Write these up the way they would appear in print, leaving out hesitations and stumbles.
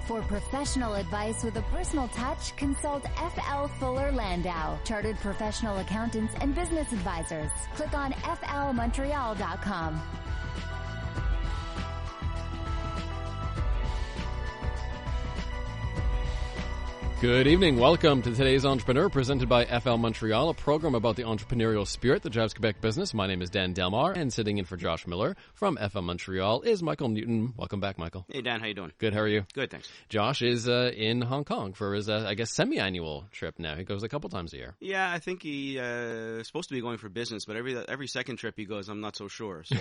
For professional advice with a personal touch, consult FL Fuller Landau, Chartered Professional Accountants and Business Advisors. Click on flmontreal.com. Good evening. Welcome to today's Entrepreneur, presented by FL Montreal, a program about the entrepreneurial spirit that drives Quebec business. My name is Dan Delmar, and sitting in for Josh Miller from FL Montreal is Michael Newton. Welcome back, Michael. Hey, Dan. How you doing? Good. How are you? Good, thanks. Josh is in Hong Kong for his, I guess, semi-annual trip now. He goes a couple times a year. Yeah, I think he is supposed to be going for business, but every second trip he goes, I'm not so sure. So,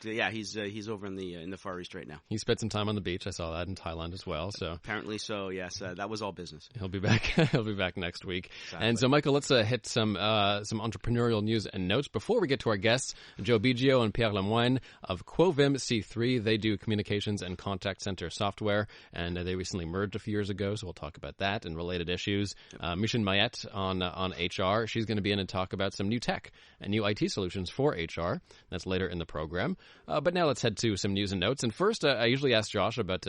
yeah, he's over in the Far East right now. He spent some time on the beach. I saw that in Thailand as well. So apparently so. Yes, that was all business. He'll be back. He'll be back next week. Exactly. And so, Michael, let's hit some entrepreneurial news and notes before we get to our guests, Joe Bigio and Pierre Lemoine of Quovim C3. They do communications and contact center software, and they recently merged a few years ago. So we'll talk about that and related issues. Michelle Mayette on HR. She's going to be in and talk about some new tech and new IT solutions for HR. That's later in the program. But now let's head to some news and notes. And first, I usually ask Josh about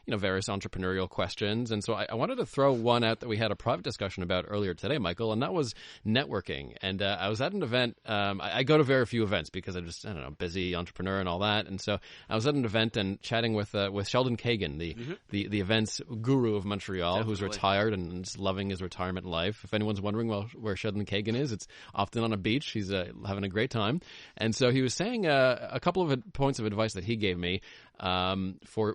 various entrepreneurial questions, and so I wanted to throw one out that we had a private discussion about earlier today, Michael, and that was networking. And I was at an event. I go to very few events because I'm just, busy entrepreneur and all that. And so I was at an event and chatting with Sheldon Kagan, the events guru of Montreal, Definitely. who's retired and just loving his retirement life. If anyone's wondering where Sheldon Kagan is, it's often on a beach. He's having a great time. And so he was saying a couple of points of advice that he gave me for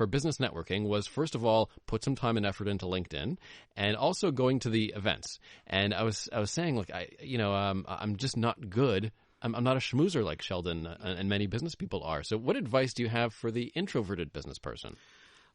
business networking was, first of all, put some time and effort into LinkedIn, and also going to the events. And I was saying, like, I'm just not good. I'm not a schmoozer like Sheldon and many business people are. So what advice do you have for the introverted business person?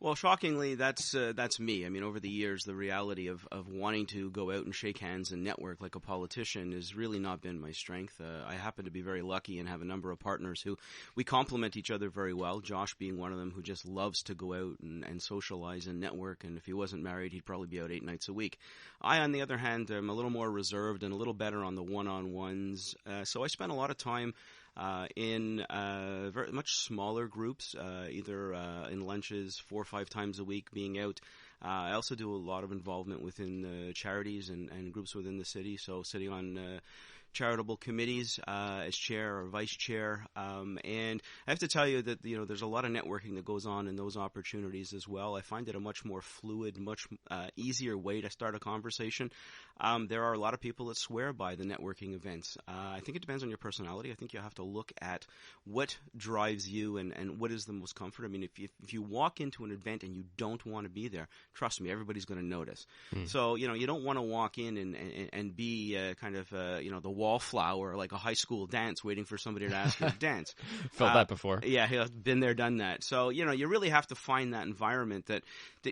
Well, shockingly, that's me. I mean, over the years, the reality of wanting to go out and shake hands and network like a politician has really not been my strength. I happen to be very lucky and have a number of partners who we complement each other very well, Josh being one of them, who just loves to go out and socialize and network. And if he wasn't married, he'd probably be out 8 nights a week. I, on the other hand, am a little more reserved and a little better on the one-on-ones. So I spend a lot of time in very much smaller groups, either in lunches 4 or 5 times a week, being out. I also do a lot of involvement within charities and groups within the city, so sitting on charitable committees as chair or vice chair. And I have to tell you that there's a lot of networking that goes on in those opportunities as well. I find it a much more fluid, much easier way to start a conversation. There are a lot of people that swear by the networking events. I think it depends on your personality. I think you have to look at what drives you and what is the most comfort. I mean, if you walk into an event and you don't want to be there, trust me, everybody's going to notice. So, you don't want to walk in and be the wallflower, like a high school dance, waiting for somebody to ask you to dance. Felt that before. Yeah, been there, done that. So, you really have to find that environment that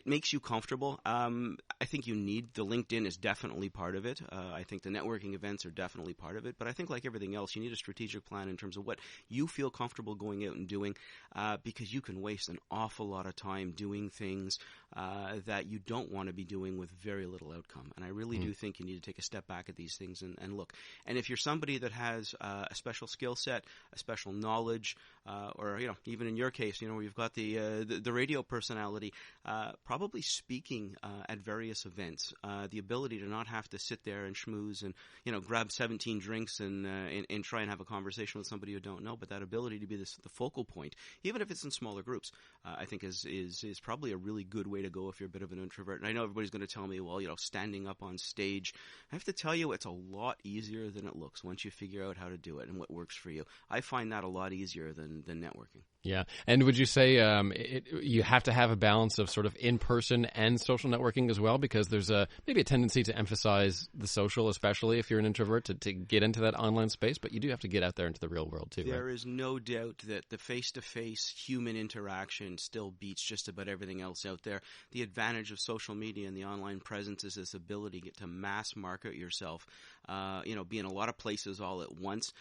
makes you comfortable. I think the LinkedIn is definitely part of it. I think the networking events are definitely part of it. But I think, like everything else, you need a strategic plan in terms of what you feel comfortable going out and doing, because you can waste an awful lot of time doing things that you don't want to be doing with very little outcome. And I really do think you need to take a step back at these things and look. And if you're somebody that has a special skill set, a special knowledge, or even in your case, where you've got the radio personality, probably speaking at various events, the ability to not have to sit there and schmooze and grab 17 drinks and try and have a conversation with somebody you don't know, but that ability to be the focal point, even if it's in smaller groups, I think is probably a really good way to go if you're a bit of an introvert. And I know everybody's going to tell me, well, standing up on stage, I have to tell you, it's a lot easier than it looks once you figure out how to do it and what works for you. I find that a lot easier than networking. Yeah. And would you say you have to have a balance of sort of in-person and social networking as well? Because there's maybe a tendency to emphasize the social, especially if you're an introvert, to get into that online space. But you do have to get out there into the real world too, right? There is no doubt that the face-to-face human interaction still beats just about everything else out there. The advantage of social media and the online presence is this ability to mass market yourself, be in a lot of places all at once.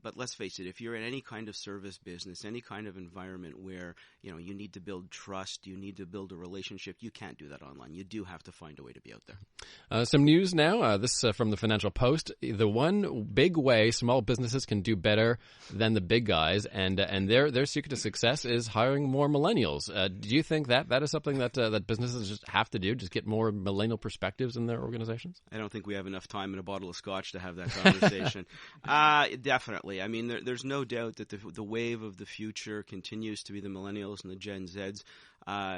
But let's face it, if you're in any kind of service business, any kind of environment where, you need to build trust, you need to build a relationship, you can't do that online. You do have to find a way to be out there. Some news now, this from the Financial Post. The one big way small businesses can do better than the big guys, and their secret to success is hiring more millennials. Do you think that is something that businesses just have to do, just get more millennial perspectives in their organizations? I don't think we have enough time and a bottle of scotch to have that conversation. Definitely. I mean, there's no doubt that the wave of the future continues to be the millennials and the Gen Zs.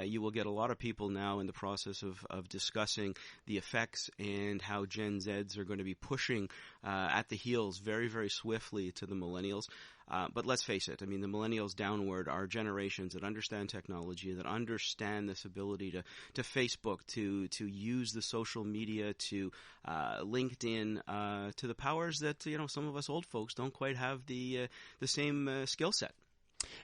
You will get a lot of people now in the process of discussing the effects and how Gen Zs are going to be pushing at the heels very, very swiftly to the millennials. But let's face it, I mean, the millennials downward are generations that understand technology, that understand this ability to Facebook, to use the social media, to LinkedIn, to the powers that, some of us old folks don't quite have the same skill set.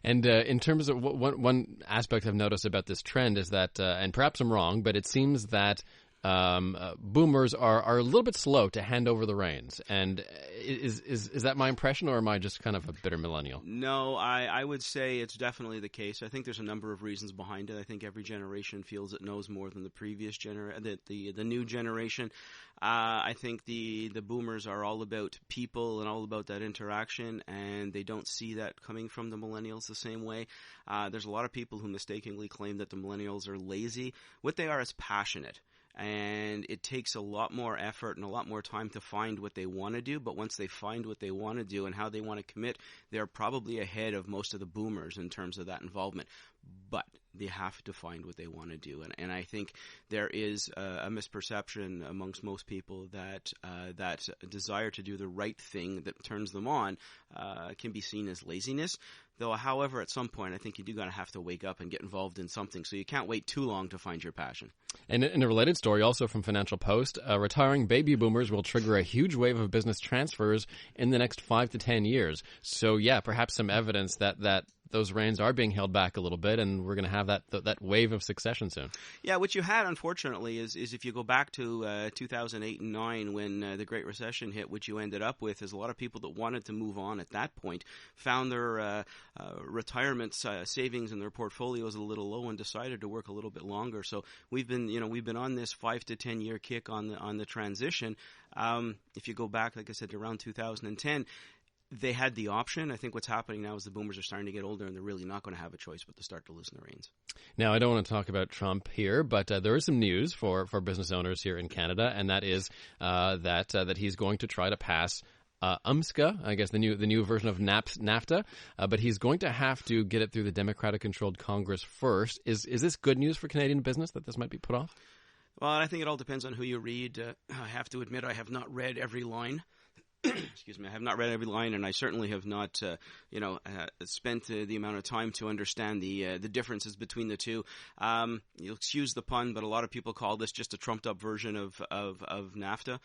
And in terms of one aspect I've noticed about this trend is that, and perhaps I'm wrong, but it seems that boomers are a little bit slow to hand over the reins. And is that my impression, or am I just kind of a bitter millennial? No, I would say it's definitely the case. I think there's a number of reasons behind it. I think every generation feels it knows more than the previous the new generation. I think the boomers are all about people and all about that interaction, and they don't see that coming from the millennials the same way. There's a lot of people who mistakenly claim that the millennials are lazy. What they are is passionate. And it takes a lot more effort and a lot more time to find what they want to do. But once they find what they want to do and how they want to commit, they're probably ahead of most of the boomers in terms of that involvement. But they have to find what they want to do. And I think there is a misperception amongst most people that that desire to do the right thing that turns them on can be seen as laziness. Though, however, at some point, I think you do gotta have to wake up and get involved in something. So you can't wait too long to find your passion. And in a related story, also from Financial Post, retiring baby boomers will trigger a huge wave of business transfers in the next 5 to 10 years. So, yeah, perhaps some evidence that those reins are being held back a little bit, and we're going to have that wave of succession soon. Yeah, what you had, unfortunately, is if you go back to 2008 and 9 when the Great Recession hit, what you ended up with is a lot of people that wanted to move on at that point found their retirement savings and their portfolios a little low and decided to work a little bit longer. So we've been on this 5 to 10 year kick on the transition. If you go back, like I said, to around 2010. They had the option. I think what's happening now is the boomers are starting to get older, and they're really not going to have a choice but to start to loosen the reins. Now, I don't want to talk about Trump here, but there is some news for business owners here in Canada, and that is that he's going to try to pass UMSCA, I guess the new version of NAFTA, but he's going to have to get it through the Democratic-controlled Congress first. Is this good news for Canadian business that this might be put off? Well, I think it all depends on who you read. I have to admit I have not read every line. Excuse me, I have not read every line, and I certainly have not, spent the amount of time to understand the differences between the two. You'll excuse the pun, but a lot of people call this just a trumped-up version of NAFTA.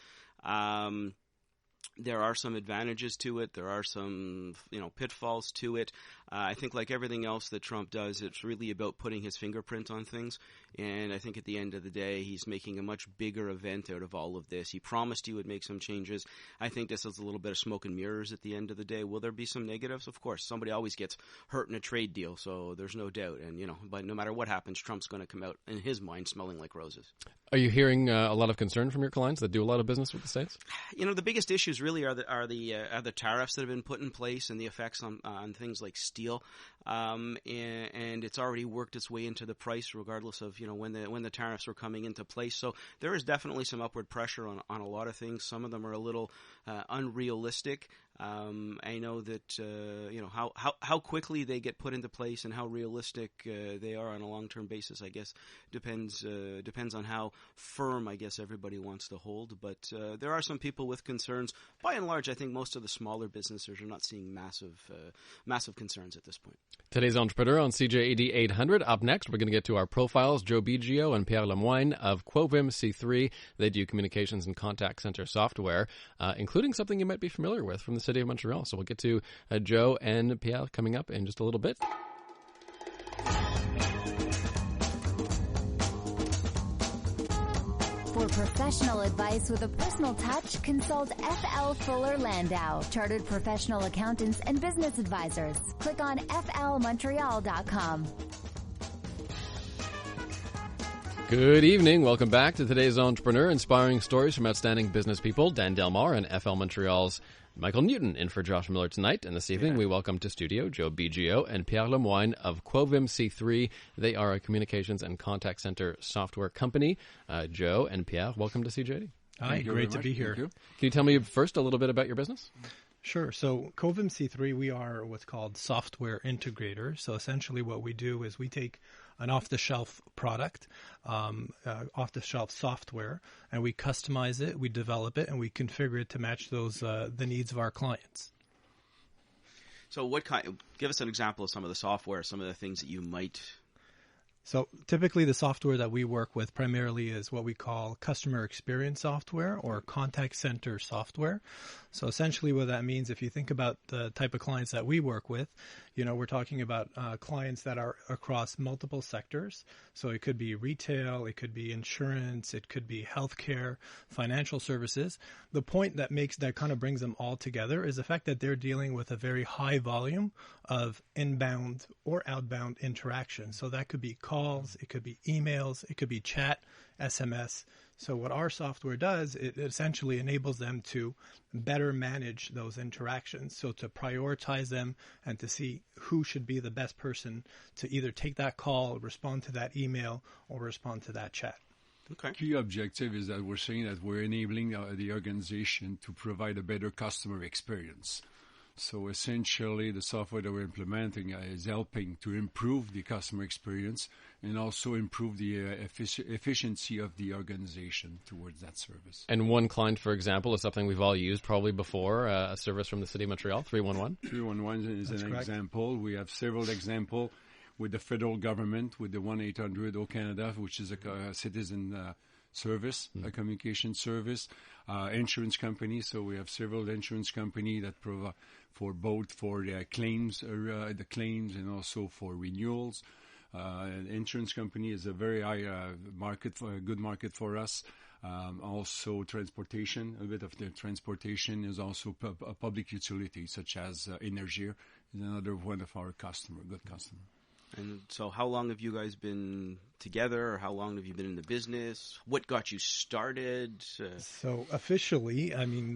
There are some advantages to it. There are some, pitfalls to it. I think like everything else that Trump does, it's really about putting his fingerprint on things. And I think at the end of the day, he's making a much bigger event out of all of this. He promised he would make some changes. I think this is a little bit of smoke and mirrors at the end of the day. Will there be some negatives? Of course. Somebody always gets hurt in a trade deal, so there's no doubt. And, but no matter what happens, Trump's going to come out, in his mind, smelling like roses. Are you hearing a lot of concern from your clients that do a lot of business with the States? The biggest issues really are the tariffs that have been put in place and the effects on things like steel. And it's already worked its way into the price regardless of, when the tariffs were coming into place. So there is definitely some upward pressure on a lot of things. Some of them are a little unrealistic. I know that, how quickly they get put into place and how realistic they are on a long-term basis, I guess, depends on how firm, I guess, everybody wants to hold. But there are some people with concerns. By and large, I think most of the smaller businesses are not seeing massive concerns at this point. Today's Entrepreneur on CJAD 800. Up next, we're going to get to our profiles, Joe Bigio and Pierre Lemoine of Quovim C3. They do communications and contact center software, including something you might be familiar with from the city of Montreal. So we'll get to Joe and Pierre coming up in just a little bit. For professional advice with a personal touch, consult FL Fuller Landau, Chartered Professional Accountants and Business Advisors. Click on flmontreal.com. Good evening. Welcome back to today's Entrepreneur, inspiring stories from outstanding business people. Dan Delmar and FL Montreal's Michael Newton in for Josh Miller tonight. And this evening, we welcome to studio Joe Bigio and Pierre Lemoine of Quovim C3. They are a communications and contact center software company. Joe and Pierre, welcome to CJD. Hi, great to be here. Can you tell me first a little bit about your business? Sure. So Quovim C3, we are what's called software integrator. So essentially what we do is we take an off-the-shelf product, off-the-shelf software, and we customize it, we develop it, and we configure it to match those the needs of our clients. So give us an example of some of the software, some of the things that you might... So typically the software that we work with primarily is what we call customer experience software or contact center software. So essentially what that means, if you think about the type of clients that we work with, we're talking about clients that are across multiple sectors. So it could be retail, it could be insurance, it could be healthcare, financial services. The point that kind of brings them all together is the fact that they're dealing with a very high volume of inbound or outbound interaction. So that could be calls, it could be emails, it could be chat, SMS. So what our software does, it essentially enables them to better manage those interactions. So to prioritize them and to see who should be the best person to either take that call, respond to that email, or respond to that chat. Okay. Key objective is that we're saying that we're enabling the organization to provide a better customer experience. So essentially, the software that we're implementing is helping to improve the customer experience and also improve the efficiency of the organization towards that service. And one client, for example, is something we've all used probably before, a service from the City of Montreal, 311. 311 is That's an correct. example. We have several examples with the federal government, with the 1-800 O Canada, which is a citizen service, a communication service, insurance company. So we have several insurance company that provide for both for the claims and also for renewals. Insurance company is a very high good market for us. Also transportation, a bit of the transportation is also a public utility such as Energy is another one of our good customer. And so how long have you guys been together, or how long have you been in the business? What got you started? So officially,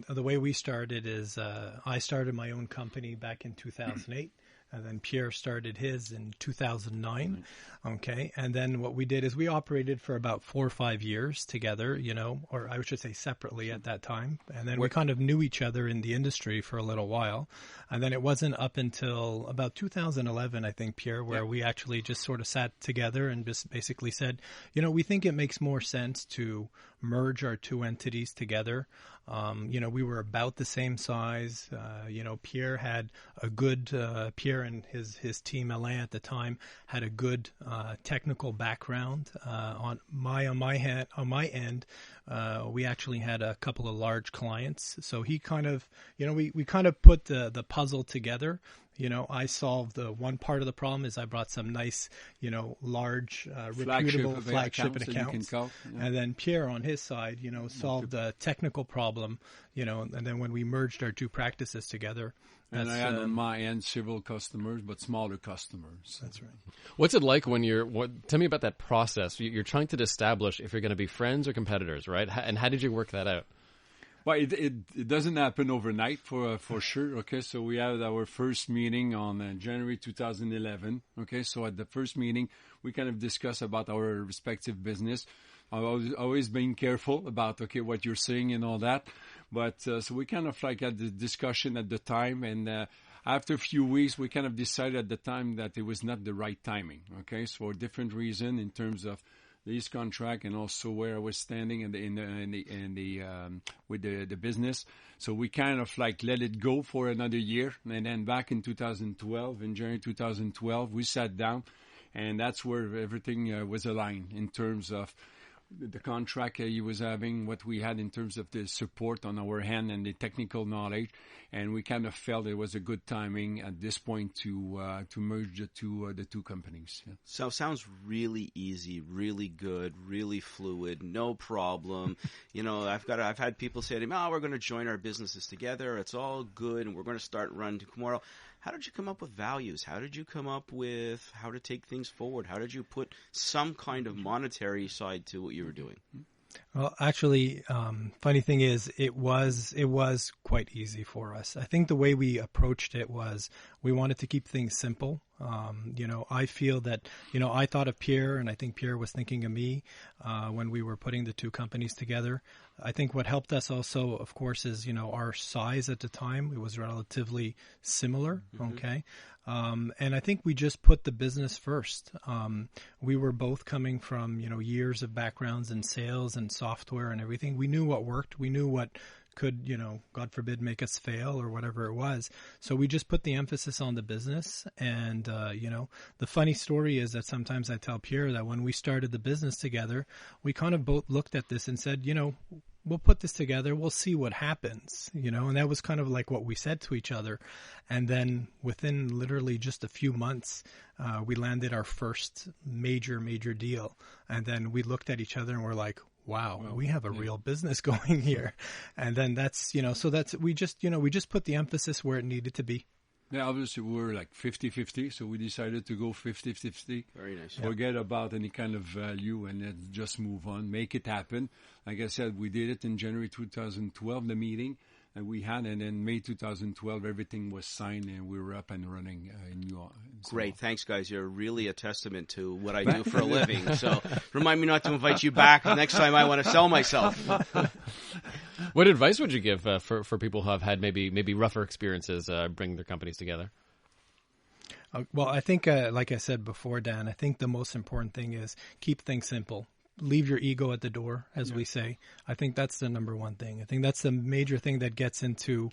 the way we started is I started my own company back in 2008. And then Pierre started his in 2009. Okay. And then what we did is we operated for about 4 or 5 years together, or I should say separately at that time. And then we kind of knew each other in the industry for a little while. And then it wasn't up until about 2011, I think, Pierre, where we actually just sort of sat together and just basically said, we think it makes more sense to merge our two entities together. We were about the same size. Pierre had a good, Pierre and his team, Alain at the time, had a good technical background. On my end, we actually had a couple of large clients. So he kind of, we kind of put the puzzle together. I solved the one part of the problem is I brought some nice, large, reputable flagship accounts. And then Pierre on his side, solved the technical problem, and then when we merged our two practices together. And I had on my end several customers, but smaller customers. That's right. What's it like when tell me about that process. You're trying to establish if you're going to be friends or competitors, right? And how did you work that out? Well, it doesn't happen overnight for sure. Okay, so we had our first meeting on January 2011. Okay, so at the first meeting, we kind of discuss about our respective business. I've always been careful about what you're saying and all that, but so we kind of like had the discussion at the time, and after a few weeks, we kind of decided at the time that it was not the right timing. Okay, so for different reason in terms of lease contract and also where I was standing with the business. So we kind of like let it go for another year. And then back in 2012, in January 2012, we sat down, and that's where everything was aligned in terms of the contract he was having, what we had in terms of the support on our hand and the technical knowledge, and we kind of felt it was a good timing at this point to merge the two companies. Yeah. So sounds really easy, really good, really fluid, no problem. I've had people say to me, "Oh, we're going to join our businesses together. It's all good, and we're going to start running tomorrow." How did you come up with values? How did you come up with how to take things forward? How did you put some kind of monetary side to what you were doing? Well, actually, funny thing is, it was quite easy for us. I think the way we approached it was we wanted to keep things simple. I feel that, I thought of Pierre, and I think Pierre was thinking of me when we were putting the two companies together. I think what helped us also, of course, is, our size at the time. It was relatively similar, okay? And I think we just put the business first. We were both coming from, years of backgrounds in sales and software and everything. We knew what worked. We knew what could, God forbid, make us fail or whatever it was. So we just put the emphasis on the business. And, the funny story is that sometimes I tell Pierre that when we started the business together, we kind of both looked at this and said, we'll put this together. We'll see what happens, and that was kind of like what we said to each other. And then within literally just a few months, we landed our first major deal. And then we looked at each other and we're like, wow, we have a real business going here. And then that's, so that's, we just put the emphasis where it needed to be. Yeah, obviously we were like 50-50, so we decided to go 50-50. Very nice. Forget about any kind of value and then just move on, make it happen. Like I said, we did it in January 2012, the meeting that we had, and then May 2012, everything was signed and we were up and running in New York. Great. Thanks, guys. You're really a testament to what I do for a living. So remind me not to invite you back the next time I want to sell myself. What advice would you give for people who have had maybe rougher experiences bringing their companies together? Well, I think, like I said before, Dan, I think the most important thing is keep things simple. Leave your ego at the door, as we say. I think that's the number one thing. I think that's the major thing that gets into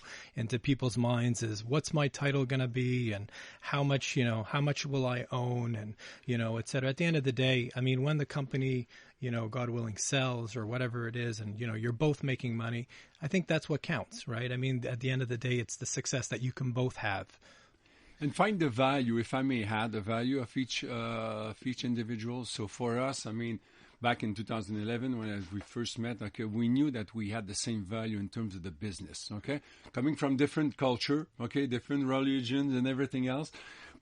people's minds is what's my title going to be and how much will I own and, et cetera. At the end of the day, I mean, when the company, God willing, sells or whatever it is and, you're both making money, I think that's what counts, right? I mean, at the end of the day, it's the success that you can both have. And find the value, if I may add, the value of each individual. So for us, I mean, back in 2011, when we first met, okay, we knew that we had the same value in terms of the business, okay? Coming from different culture, okay, different religions and everything else.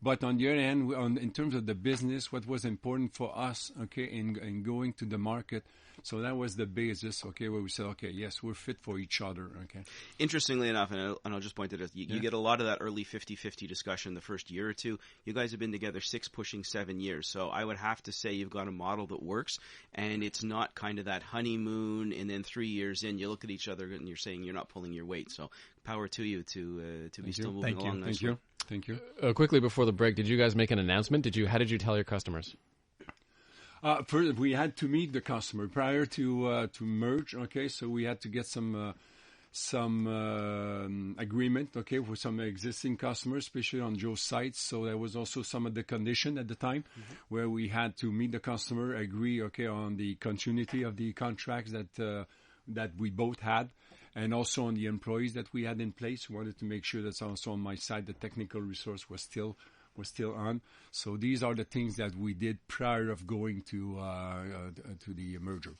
But on the other hand, in terms of the business, what was important for us, okay, in going to the market, so that was the basis, okay, where we said, okay, yes, we're fit for each other, okay. Interestingly enough, and I'll just point it out, you get a lot of that early 50-50 discussion the first year or two. You guys have been together 6, pushing 7 years, so I would have to say you've got a model that works, and it's not kind of that honeymoon, and then 3 years in, you look at each other and you're saying you're not pulling your weight. So power to you to be still moving along nicely. Thank you. Quickly before the break, did you guys make an announcement? How did you tell your customers? First, we had to meet the customer prior to merge. Okay, so we had to get some agreement. Okay, with some existing customers, especially on Joe's sites. So there was also some of the condition at the time where we had to meet the customer, agree. Okay, on the continuity of the contracts that we both had. And also on the employees that we had in place. We wanted to make sure that also on my side, the technical resource was still on. So these are the things that we did prior of going to the merger.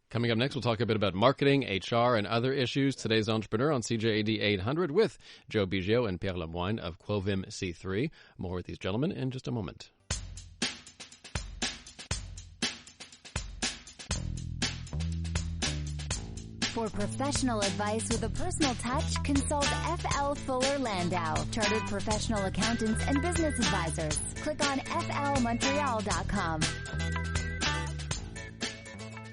Coming up next, we'll talk a bit about marketing, HR, and other issues. Today's Entrepreneur on CJAD 800 with Joe Bigio and Pierre Lemoine of Quovim C3. More with these gentlemen in just a moment. For professional advice with a personal touch, consult FL Fuller Landau, Chartered Professional Accountants and Business Advisors. Click on flmontreal.com.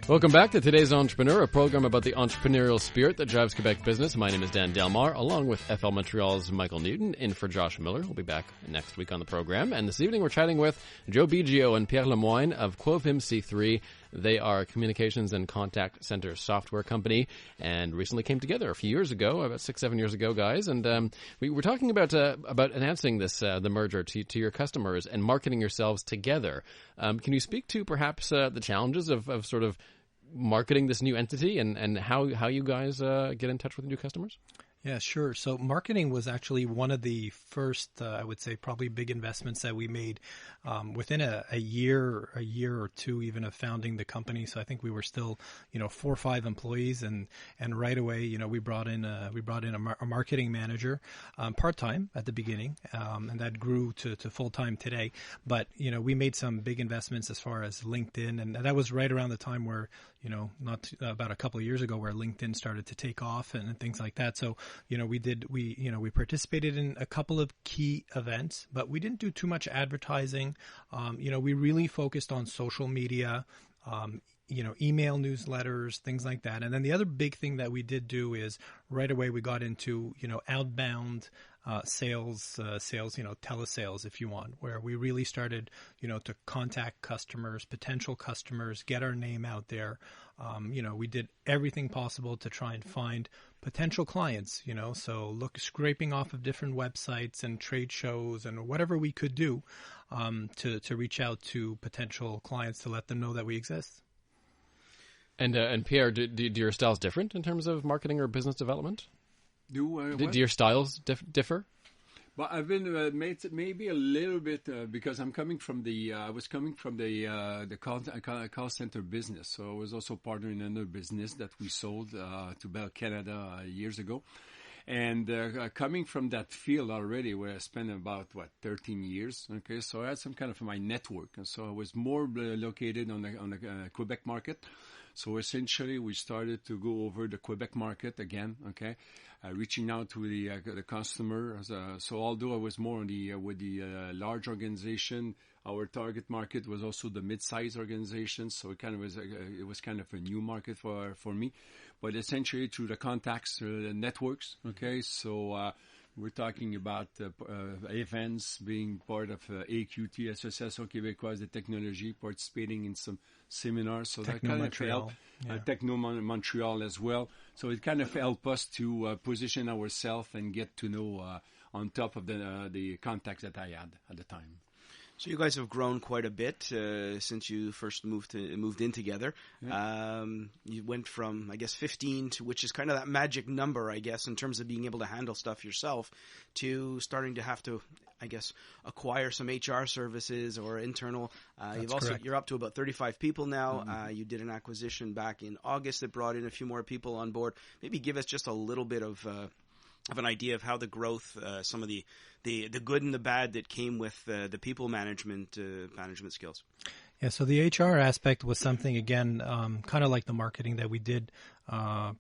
Welcome back to today's Entrepreneur, a program about the entrepreneurial spirit that drives Quebec business. My name is Dan Delmar, along with FL Montreal's Michael Newton, in for Josh Miller. We'll be back next week on the program. And this evening we're chatting with Joe Bigio and Pierre Lemoine of Quovim C3. They are a communications and contact center software company and recently came together a few years ago, about 6-7 years ago, guys. And we were talking about announcing this the merger to your customers and marketing yourselves together. Can you speak to perhaps the challenges of sort of marketing this new entity and how you guys get in touch with new customers? Yeah, sure. So marketing was actually one of the first, I would say, probably big investments that we made within a year or two, even of founding the company. So I think we were still, 4 or 5 employees, and right away, we brought in a marketing manager, part time at the beginning, and that grew to full time today. But we made some big investments as far as LinkedIn, and that was right around the time where about a couple of years ago, where LinkedIn started to take off and things like that. So we participated in a couple of key events, but we didn't do too much advertising. We really focused on social media, email newsletters, things like that. And then the other big thing that we did do is right away we got into, outbound sales, telesales, if you want, where we really started, to contact customers, potential customers, get our name out there. We did everything possible to try and find potential clients, so scraping off of different websites and trade shows and whatever we could do to reach out to potential clients to let them know that we exist. And Pierre, do your styles different in terms of marketing or business development? Do your styles differ? Well, I've been maybe a little bit because I was coming from the call center business. So I was also partner in another business that we sold to Bell Canada years ago. And coming from that field already, where I spent about 13 years. Okay, so I had some kind of my network, and so I was more located on the Quebec market. So essentially, we started to go over the Quebec market again. Okay, reaching out to the customer. So although I was more on with the large organization, our target market was also the mid-size organizations. So it was kind of a new market for me. But essentially through the contacts, the networks. Okay, so we're talking about events, being part of AQT, Association Québécoise de Technologie, participating in some seminars. So that kind of helped. Techno Montreal as well. So it kind of helped us to position ourselves and get to know on top of the contacts that I had at the time. So you guys have grown quite a bit since you first moved in together. Yeah. You went from, I guess, 15 to, which is kind of that magic number, I guess, in terms of being able to handle stuff yourself, to starting to have to, I guess, acquire some HR services or internal. You're up to about 35 people now. Mm-hmm. You did an acquisition back in August that brought in a few more people on board. Maybe give us just a little bit of an idea of how the growth, some of the good and the bad that came with the people management skills. Yeah, so the HR aspect was something, again, kind of like the marketing that we did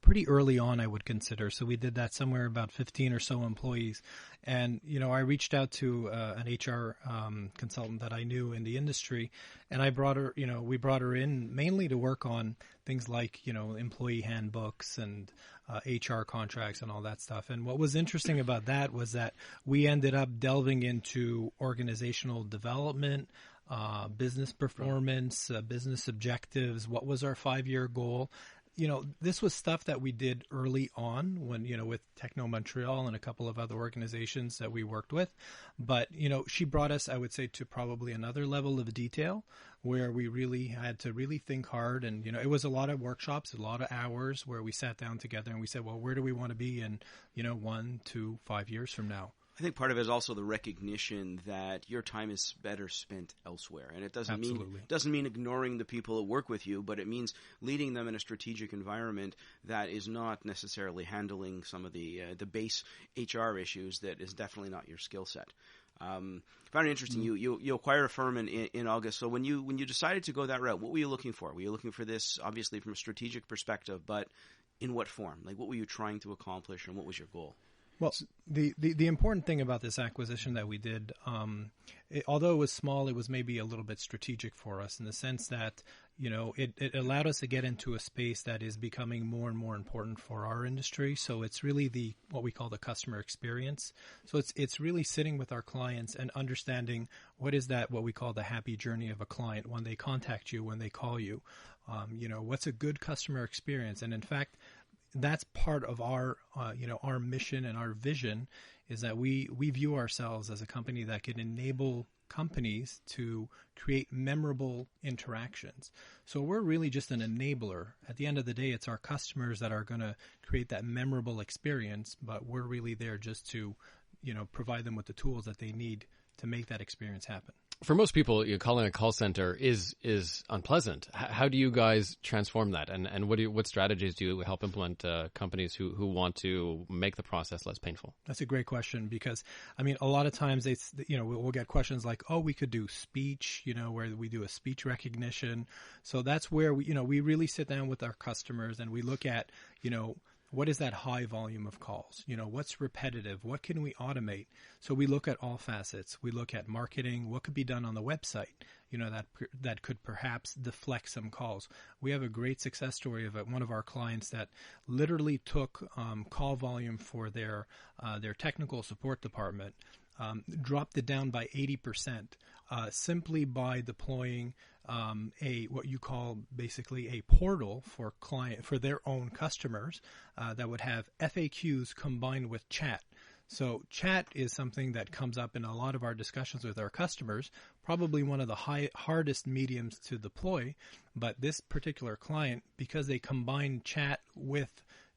pretty early on, I would consider. So we did that somewhere about 15 or so employees. And, I reached out to an HR consultant that I knew in the industry, and we brought her in mainly to work on things like, employee handbooks and HR contracts and all that stuff. And what was interesting about that was that we ended up delving into organizational development, business performance, business objectives. What was our 5-year goal? This was stuff that we did early on when, with Techno Montreal and a couple of other organizations that we worked with. But, she brought us, I would say, to probably another level of detail where we really had to really think hard. And, it was a lot of workshops, a lot of hours where we sat down together and we said, well, where do we want to be in, 1, 2, 5 years from now? I think part of it is also the recognition that your time is better spent elsewhere, and it doesn't mean ignoring the people that work with you, but it means leading them in a strategic environment that is not necessarily handling some of the base HR issues. That is definitely not your skill set. Found it interesting. You acquired a firm in August. So when you decided to go that route, what were you looking for? Were you looking for this obviously from a strategic perspective, but in what form? Like, what were you trying to accomplish, and what was your goal? Well, the important thing about this acquisition that we did, although it was small, it was maybe a little bit strategic for us in the sense that, it allowed us to get into a space that is becoming more and more important for our industry. So it's really what we call the customer experience. So it's really sitting with our clients and understanding what we call the happy journey of a client when they contact you, when they call you. What's a good customer experience? And in fact, that's part of our, our mission and our vision is that we view ourselves as a company that can enable companies to create memorable interactions. So we're really just an enabler. At the end of the day, it's our customers that are going to create that memorable experience, but we're really there just to, provide them with the tools that they need to make that experience happen. For most people, calling a call center is unpleasant. How do you guys transform that? And what strategies do you help implement companies who want to make the process less painful? That's a great question because, a lot of times we'll get questions like, oh, we could do speech, where we do a speech recognition. So that's where we really sit down with our customers and we look at, what is that high volume of calls? What's repetitive? What can we automate? So we look at all facets. We look at marketing, what could be done on the website, that could perhaps deflect some calls. We have a great success story of one of our clients that literally took call volume for their technical support department, dropped it down by 80%, simply by deploying what you call basically a portal for their own customers that would have FAQs combined with chat. So chat is something that comes up in a lot of our discussions with our customers, probably one of the hardest mediums to deploy. But this particular client, because they combined chat with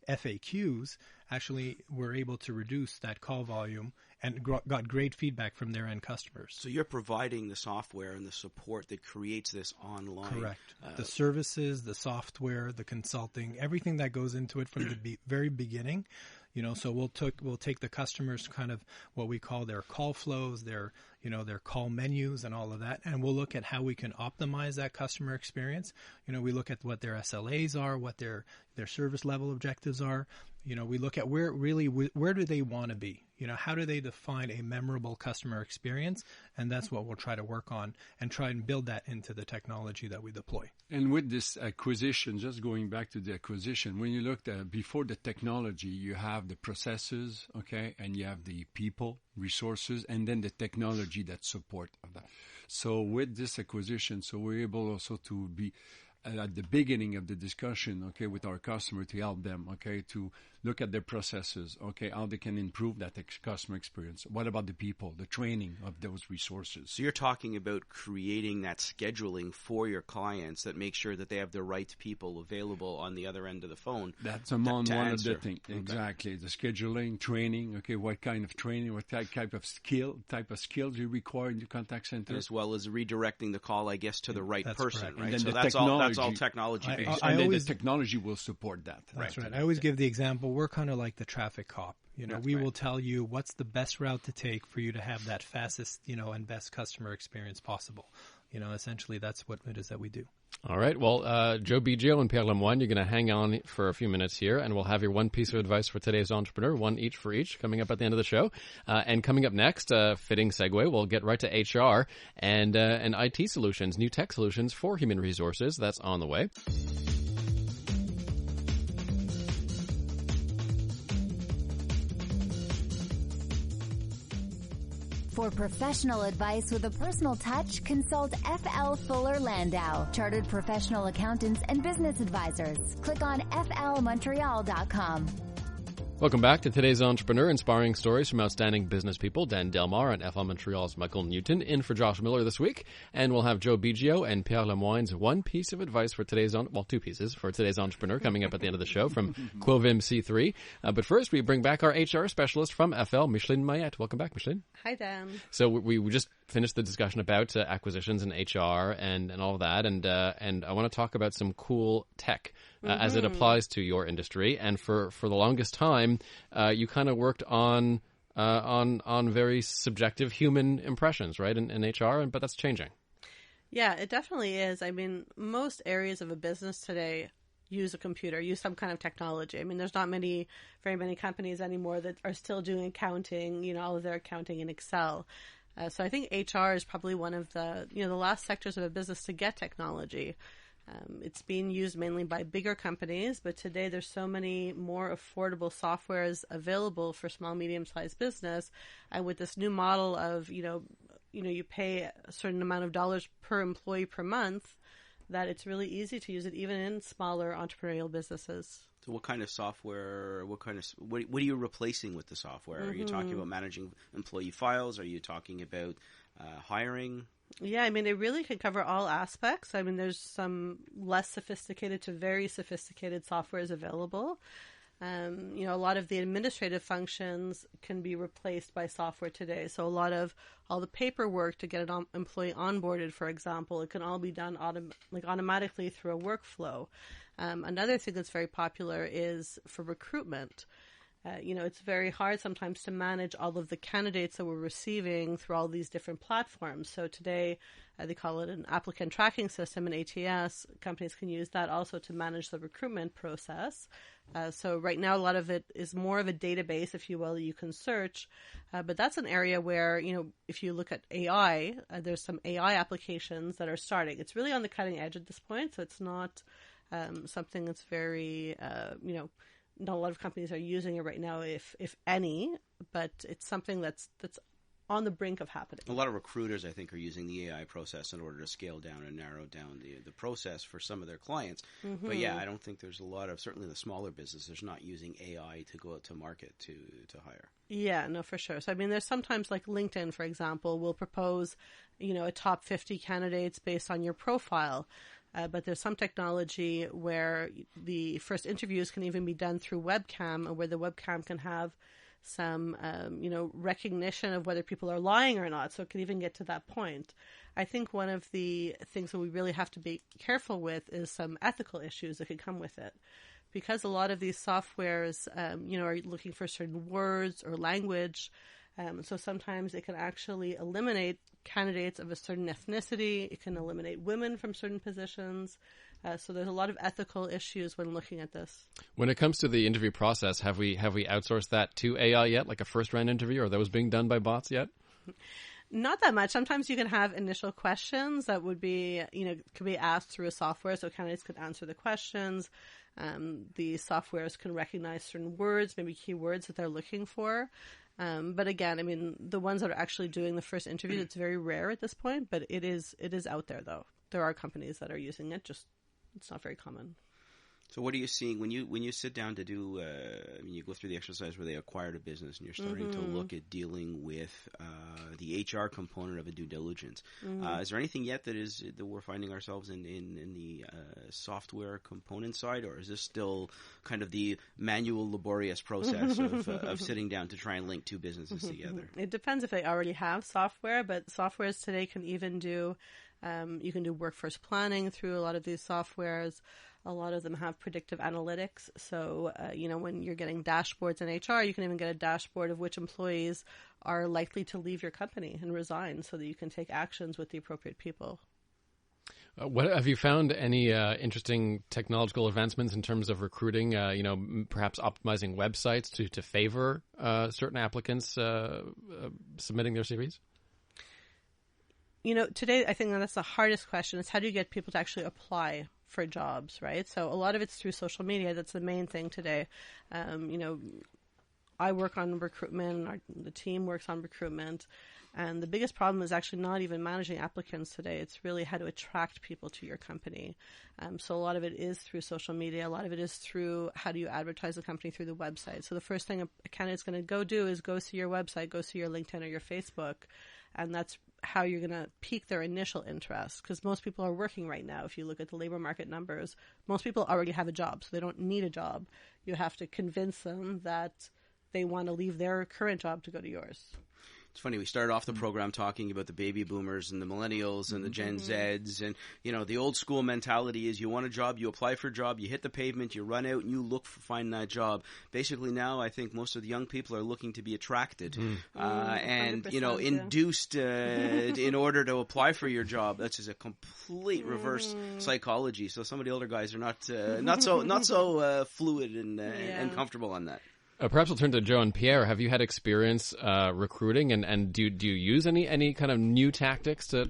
FAQs, actually were able to reduce that call volume and got great feedback from their end customers. So you're providing the software and the support that creates this online. Correct. The services, the software, the consulting, everything that goes into it from the very beginning. So we'll take the customers kind of what we call their call flows, their call menus and all of that, and we'll look at how we can optimize that customer experience. We look at what their SLAs are, what their service level objectives are. We look at where do they want to be? How do they define a memorable customer experience? And that's what we'll try to work on and try and build that into the technology that we deploy. And with this acquisition, just going back to the acquisition, when you looked at before the technology, you have the processes, okay, and you have the people, resources, and then the technology that support that. So with this acquisition, we're able also to be at the beginning of the discussion, okay, with our customer to help them, okay, to look at their processes, okay, how they can improve that customer experience. What about the people, the training of those resources? So you're talking about creating that scheduling for your clients that make sure that they have the right people available on the other end of the phone. That's among one of the things. Okay. Exactly. The scheduling, training, okay, what kind of training, what type of skills you require in the contact center. As well as redirecting the call, I guess, to the right person, correct. right? And so that's all technology based. And then the technology will support that. That's right. I always give the example, we're kind of like the traffic cop. We will tell you what's the best route to take for you to have that fastest, and best customer experience possible. Essentially that's what it is that we do. All right. Well, Joe Bigio and Pierre Lemoine, you're going to hang on for a few minutes here, and we'll have your one piece of advice for today's entrepreneur, one each for each, coming up at the end of the show. And coming up next, fitting segue, we'll get right to HR and IT solutions, new tech solutions for human resources. That's on the way. For professional advice with a personal touch, consult FL Fuller Landau, Chartered Professional Accountants and Business Advisors. Click on flmontreal.com. Welcome back to today's Entrepreneur, inspiring stories from outstanding business people. Dan Delmar and FL Montreal's Michael Newton in for Josh Miller this week. And we'll have Joe Bigio and Pierre Lemoine's one piece of advice for today's, two pieces for today's Entrepreneur coming up at the end of the show from Quovim C3. But first, we bring back our HR specialist from FL, Micheline Mayette. Welcome back, Micheline. Hi, Dan. So we just finished the discussion about acquisitions and HR and all of that. And I want to talk about some cool tech as it applies to your industry. And for the longest time, you kind of worked on very subjective human impressions, right, in HR, but that's changing. Yeah, it definitely is. I mean, most areas of a business today use a computer, use some kind of technology. I mean, there's not very many companies anymore that are still doing accounting, all of their accounting in Excel. So I think HR is probably one of the last sectors of a business to get technology. It's being used mainly by bigger companies, but today there's so many more affordable softwares available for small, medium-sized business. And with this new model of, you pay a certain amount of dollars per employee per month, that it's really easy to use it even in smaller entrepreneurial businesses. So what kind of software, what are you replacing with the software? Are you talking about managing employee files? Are you talking about hiring? Yeah, I mean, it really could cover all aspects. I mean, there's some less sophisticated to very sophisticated softwares available. A lot of the administrative functions can be replaced by software today. So a lot of all the paperwork to get an employee onboarded, for example, it can all be done automatically through a workflow. Another thing that's very popular is for recruitment. It's very hard sometimes to manage all of the candidates that we're receiving through all these different platforms. So today, they call it an applicant tracking system, an ATS. Companies can use that also to manage the recruitment process. So right now, a lot of it is more of a database, if you will, you can search. But that's an area where, if you look at AI, there's some AI applications that are starting. It's really on the cutting edge at this point. So it's not something that's very, not a lot of companies are using it right now, if any, but it's something that's on the brink of happening. A lot of recruiters, I think, are using the AI process in order to scale down and narrow down the process for some of their clients. Mm-hmm. But yeah, I don't think there's a lot of, certainly the smaller businesses, not using AI to go out to market to hire. Yeah, no, for sure. So, I mean, there's sometimes like LinkedIn, for example, will propose, a top 50 candidates based on your profile. But there's some technology where the first interviews can even be done through webcam, where the webcam can have some, recognition of whether people are lying or not. So it can even get to that point. I think one of the things that we really have to be careful with is some ethical issues that could come with it. Because a lot of these softwares, are looking for certain words or language. So sometimes it can actually eliminate candidates of a certain ethnicity. It can eliminate women from certain positions. So there's a lot of ethical issues when looking at this. When it comes to the interview process, have we outsourced that to AI yet, like a first round interview? Are those being done by bots yet? Not that much. Sometimes you can have initial questions that would be, could be asked through a software. So candidates could answer the questions. The softwares can recognize certain words, maybe keywords that they're looking for. But again, I mean, the ones that are actually doing the first interview, it's very rare at this point, but it is out there though. There are companies that are using it, just it's not very common. So what are you seeing when you sit down to do, you go through the exercise where they acquired a business and you're starting to look at dealing with the HR component of a due diligence. Is there anything yet that we're finding ourselves in the software component side, or is this still kind of the manual, laborious process of sitting down to try and link two businesses together? It depends if they already have software, but softwares today can even do, you can do workforce planning through a lot of these softwares. A lot of them have predictive analytics. So, when you're getting dashboards in HR, you can even get a dashboard of which employees are likely to leave your company and resign so that you can take actions with the appropriate people. What have you found any interesting technological advancements in terms of recruiting, perhaps optimizing websites to favor certain applicants submitting their CVs? Today I think that's the hardest question is how do you get people to actually apply for jobs, right? So a lot of it's through social media. That's the main thing today. I work on recruitment. The team works on recruitment. And the biggest problem is actually not even managing applicants today. It's really how to attract people to your company. So a lot of it is through social media. A lot of it is through how do you advertise the company through the website. So the first thing a candidate's going to go do is go see your website, go see your LinkedIn or your Facebook. And that's how you're going to pique their initial interest, because most people are working right now. If you look at the labor market numbers, most people already have a job, so they don't need a job. You have to convince them that they want to leave their current job to go to yours. It's funny, we started off the program talking about the baby boomers and the millennials and the Gen Zs, and the old school mentality is you want a job, you apply for a job, you hit the pavement, you run out and you look for finding that job. Basically now I think most of the young people are looking to be attracted and induced in order to apply for your job. That's just a complete reverse psychology. So some of the older guys are not so fluid and comfortable on that. Perhaps we'll turn to Joe and Pierre. Have you had experience recruiting, and do you use any kind of new tactics to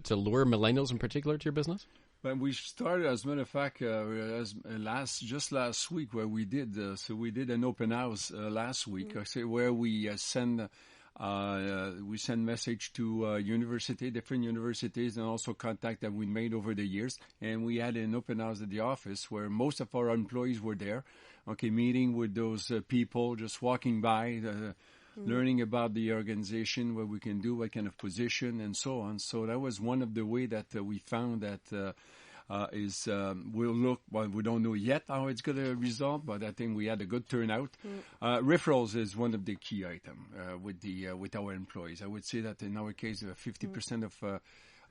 lure millennials in particular to your business? But we started, as a matter of fact, last week where we did an open house last week, where we send We send message to different universities, and also contact that we made over the years. And we had an open house at the office where most of our employees were there. Okay, meeting with those people, just walking by, learning about the organization, what we can do, what kind of position, and so on. So that was one of the way that we found that we'll look. Well, we don't know yet how it's going to resolve, but I think we had a good turnout. Referrals is one of the key items with our employees. I would say that in our case, 50%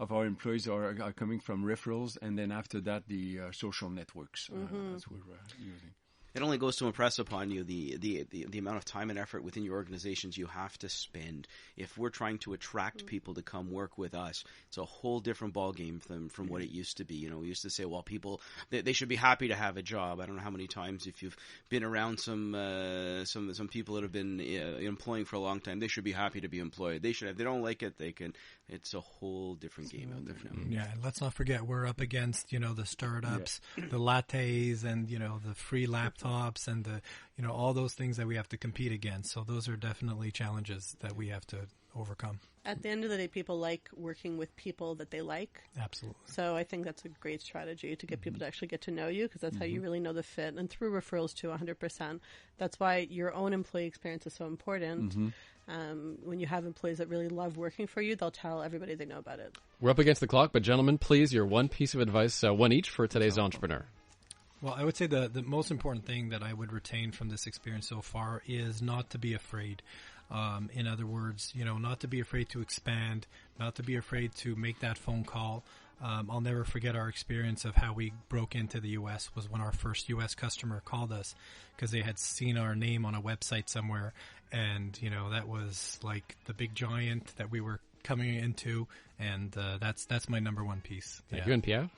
of our employees are coming from referrals, and then after that, the social networks as we're using. It only goes to impress upon you the amount of time and effort within your organizations you have to spend. If we're trying to attract people to come work with us, it's a whole different ballgame from what it used to be. You know, we used to say, well, people they should be happy to have a job. I don't know how many times, if you've been around some people that have been employing for a long time, they should be happy to be employed. They should. If they don't like it, they can. It's a whole different game out there now. Yeah, let's not forget we're up against the startups, the lattes, and the free laptops, and the all those things that we have to compete against. So those are definitely challenges that we have to overcome. At the end of the day, people like working with people that they like. Absolutely. So I think that's a great strategy to get people to actually get to know you, because that's how you really know the fit. And through referrals too, 100%. That's why your own employee experience is so important. When you have employees that really love working for you, they'll tell everybody they know about it. We're up against the clock, but gentlemen, please, your one piece of advice, one each for today's entrepreneur. Well, I would say the most important thing that I would retain from this experience so far is not to be afraid. In other words, not to be afraid to expand, not to be afraid to make that phone call. I'll never forget our experience of how we broke into the U.S. was when our first U.S. customer called us because they had seen our name on a website somewhere. And, that was like the big giant that we were coming into. And that's my number one piece. Thank you. And Pierre?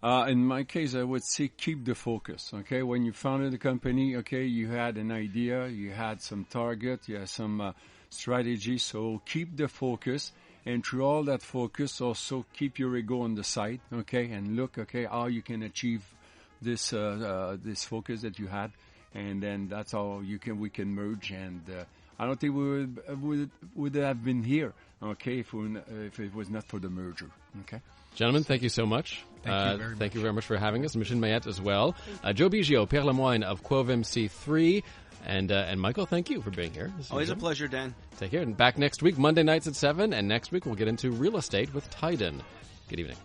In my case, I would say keep the focus, okay? When you founded the company, okay, you had an idea, you had some target, you had some strategy, so keep the focus. And through all that focus, also keep your ego on the side, okay? And look, okay, how you can achieve this this focus that you had. And then that's how we can merge. And I don't think we would have been here, okay, if it was not for the merger, okay? Gentlemen, thank you so much. Thank you very much for having us. Michel Mayette as well. Joe Bigio, Pierre Lemoine of Quovim C3. And Michael, thank you for being here. Always a pleasure, Dan. Take care. And back next week, Monday nights at 7. And next week, we'll get into real estate with Tyden. Good evening.